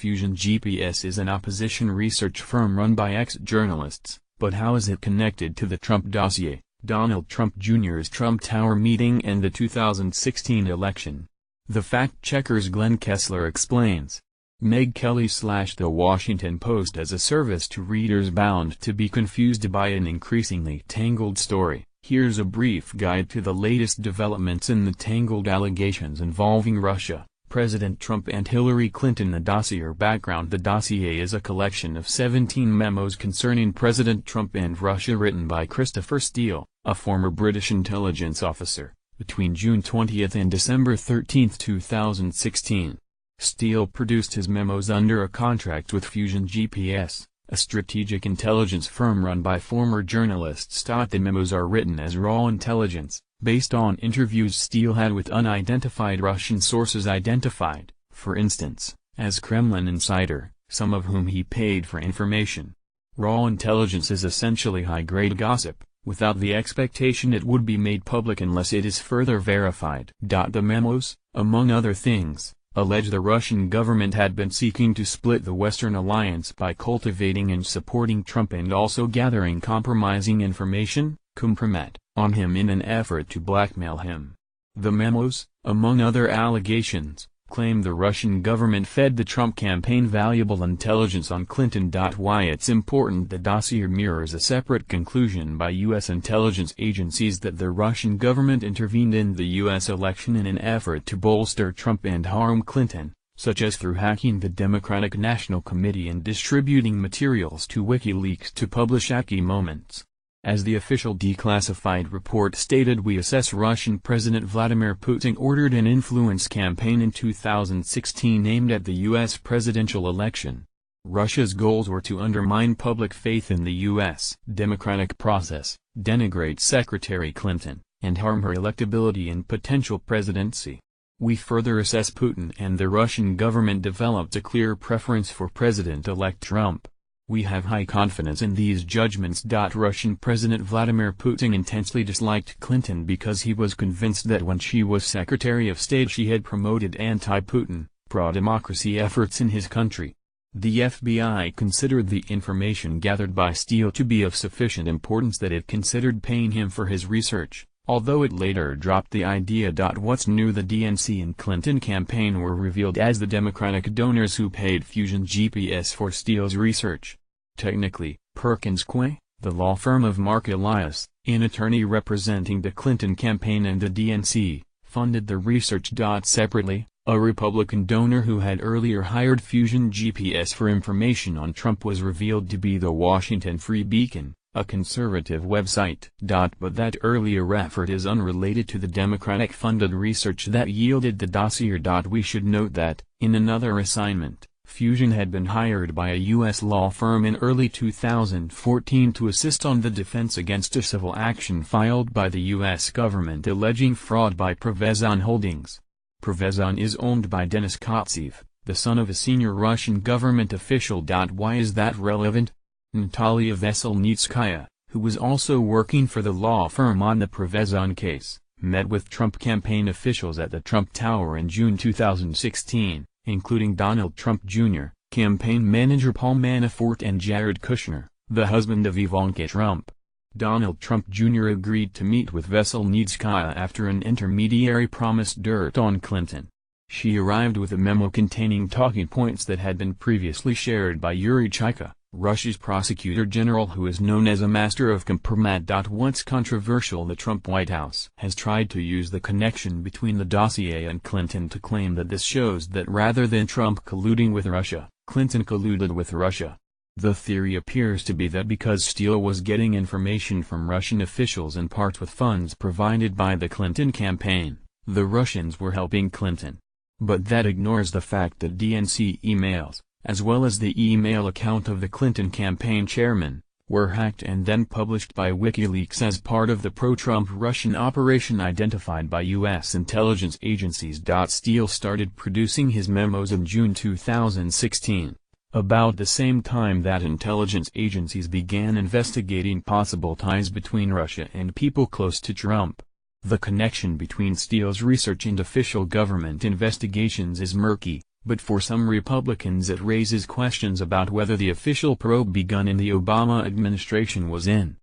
Fusion GPS is an opposition research firm run by ex-journalists, but how is it connected to the Trump dossier, Donald Trump Jr.'s Trump Tower meeting and the 2016 election? The fact-checker's Glenn Kessler explains. Meg Kelly / The Washington Post as a service to readers bound to be confused by an increasingly tangled story. Here's a brief guide to the latest developments in the tangled allegations involving Russia, President Trump and Hillary Clinton. The dossier background. The dossier is a collection of 17 memos concerning President Trump and Russia written by Christopher Steele, a former British intelligence officer, between June 20 and December 13, 2016. Steele produced his memos under a contract with Fusion GPS, a strategic intelligence firm run by former journalists. The memos are written as raw intelligence, based on interviews Steele had with unidentified Russian sources identified, for instance, as Kremlin insider, some of whom he paid for information. Raw intelligence is essentially high-grade gossip, without the expectation it would be made public unless it is further verified. The memos, among other things, allege the Russian government had been seeking to split the Western alliance by cultivating and supporting Trump and also gathering compromising information, compromat, on him in an effort to blackmail him. The memos, among other allegations, claim the Russian government fed the Trump campaign valuable intelligence on Clinton. Why it's important. The dossier mirrors a separate conclusion by U.S. intelligence agencies that the Russian government intervened in the U.S. election in an effort to bolster Trump and harm Clinton, such as through hacking the Democratic National Committee and distributing materials to WikiLeaks to publish shaky moments. As the official declassified report stated, we assess Russian President Vladimir Putin ordered an influence campaign in 2016 aimed at the U.S. presidential election. Russia's goals were to undermine public faith in the U.S. democratic process, denigrate Secretary Clinton, and harm her electability and potential presidency. We further assess Putin and the Russian government developed a clear preference for President-elect Trump. We have high confidence in these judgments. Russian President Vladimir Putin intensely disliked Clinton because he was convinced that when she was Secretary of State she had promoted anti-Putin, pro-democracy efforts in his country. The FBI considered the information gathered by Steele to be of sufficient importance that it considered paying him for his research, although it later dropped the idea. What's new? The DNC and Clinton campaign were revealed as the Democratic donors who paid Fusion GPS for Steele's research. Technically, Perkins Coie, the law firm of Mark Elias, an attorney representing the Clinton campaign and the DNC, funded the research. Separately, a Republican donor who had earlier hired Fusion GPS for information on Trump was revealed to be the Washington Free Beacon, a conservative website. But that earlier effort is unrelated to the Democratic-funded research that yielded the dossier. We should note that, in another assignment, Fusion had been hired by a U.S. law firm in early 2014 to assist on the defense against a civil action filed by the U.S. government alleging fraud by Prevezon Holdings. Prevezon is owned by Denis Kotsev, the son of a senior Russian government official. Why is that relevant? Natalia Veselnitskaya, who was also working for the law firm on the Prevezon case, met with Trump campaign officials at the Trump Tower in June 2016, including Donald Trump Jr., campaign manager Paul Manafort and Jared Kushner, the husband of Ivanka Trump. Donald Trump Jr. agreed to meet with Veselnitskaya after an intermediary promised dirt on Clinton. She arrived with a memo containing talking points that had been previously shared by Yuri Chaika, Russia's prosecutor general, who is known as a master of compromat. What's controversial? The Trump White House has tried to use the connection between the dossier and Clinton to claim that this shows that rather than Trump colluding with Russia, Clinton colluded with Russia. The theory appears to be that because Steele was getting information from Russian officials in part with funds provided by the Clinton campaign, the Russians were helping Clinton. But that ignores the fact that DNC emails, as well as the email account of the Clinton campaign chairman, were hacked and then published by WikiLeaks as part of the pro-Trump Russian operation identified by U.S. intelligence agencies. Steele started producing his memos in June 2016, about the same time that intelligence agencies began investigating possible ties between Russia and people close to Trump. The connection between Steele's research and official government investigations is murky, But for some Republicans it raises questions about whether the official probe begun in the Obama administration was in